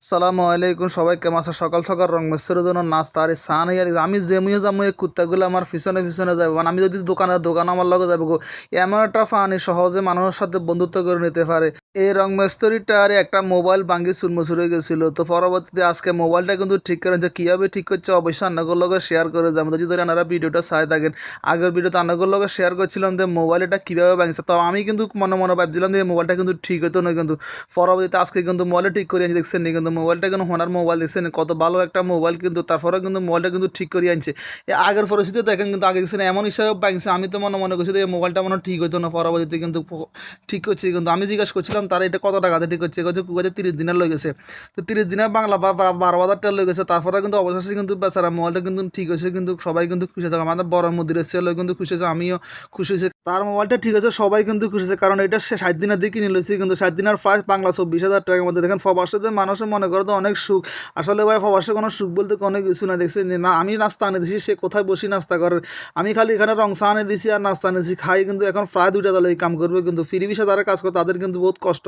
সালামু আলাইকুম, সবাই কেমন আছে? সকাল সকাল রং মিস্ত্রির জন্য নাস্তা আর সান আমি জেমুয়ে যাবো, এই কুত্তাগুলো আমার পিছনে পিছনে যাবো। মানে আমি যদি দোকান আমার লগে যাবো গো, এমন একটা ফানি সহজে মানুষের সাথে বন্ধুত্ব করে নিতে পারে। এই রং মিস্ত্রিটার একটা মোবাইল ভাঙ্গি চুরমুচুর হয়ে গেছিল, তো পরবর্তীতে আজকে মোবাইলটা কিন্তু ঠিক করে যে কীভাবে ঠিক করছে অবশ্যই আপনাদের লগে শেয়ার করে যাবো। যদি ধরে আপনারা ভিডিওটা চাই থাকেন, আগের ভিডিওতে আপনাদের লগে শেয়ার করছিলাম যে মোবাইলটা কীভাবে ভাঙছে। তো আমি কিন্তু মনে মনে ভাবছিলাম যে এই মোবাইলটা কিন্তু ঠিক হতো না, কিন্তু পরবর্তীতে আজকে কিন্তু মোবাইলটা ঠিক করে আনছি। দেখছেন নি কিন্তু মোবাইলটা কিন্তু হোনার মোবাইল, দেখছেন কত ভালো একটা মোবাইল, কিন্তু তারপরে কিন্তু মোবাইলটা কিন্তু ঠিক করে আনছে। আগের পরিস্থিতি দেখেন, কিন্তু আগে দেখছেন এমন হিসাবে ভাঙছে, আমি তো মনে মনে করছি যে এই মোবাইলটা মনে হয় ঠিক হতো না, পরবর্তীতে কিন্তু ঠিক করছে। কিন্তু আমি জিজ্ঞাসা করছিলাম তারা এটা কত টাকাতে ঠিক করছে, কুয়াতে 30 দিনের লই গেছে। তো 30 দিনের বাংলা 12,000 টাকা লই গেছে। তারপরে কিন্তু অবশেষে কিন্তু বেচারা মোবাইলটা কিন্তু ঠিক হয়েছে, কিন্তু সবাই কিন্তু খুশি হয়েছে। আমাদের বড় মুদিরের ছেলেও কিন্তু খুশি হয়েছে, আমিও খুশি হয়েছে। তার মোবাইলটা ঠিক আছে, সবাই কিন্তু খুশি হয়েছে, কারণ এটা সে 60 দিনের দিয়ে কিনে লইছে। কিন্তু 60 দিনের প্রায় বাংলা 24,000 টাকার মধ্যে। দেখেন প্রবাসীদের মানুষের মনে করে তো অনেক সুখ। আসলে ভাই প্রবাসে কোনো সুখ বলতে কোনো কিছু না। দেখছি না, আমি নাস্তা আনে দিছি, সে কোথায় বসি নাস্তা করে, আমি খালি এখানে রং চা আনে দিছি আর নাস্তা আনে দিছি খাই। কিন্তু এখন প্রায় 2টা দলে এই কাম করবে, কিন্তু ফ্রি ভিসা যারা কাজ করে তাদের কিন্তু বহুত কষ্ট।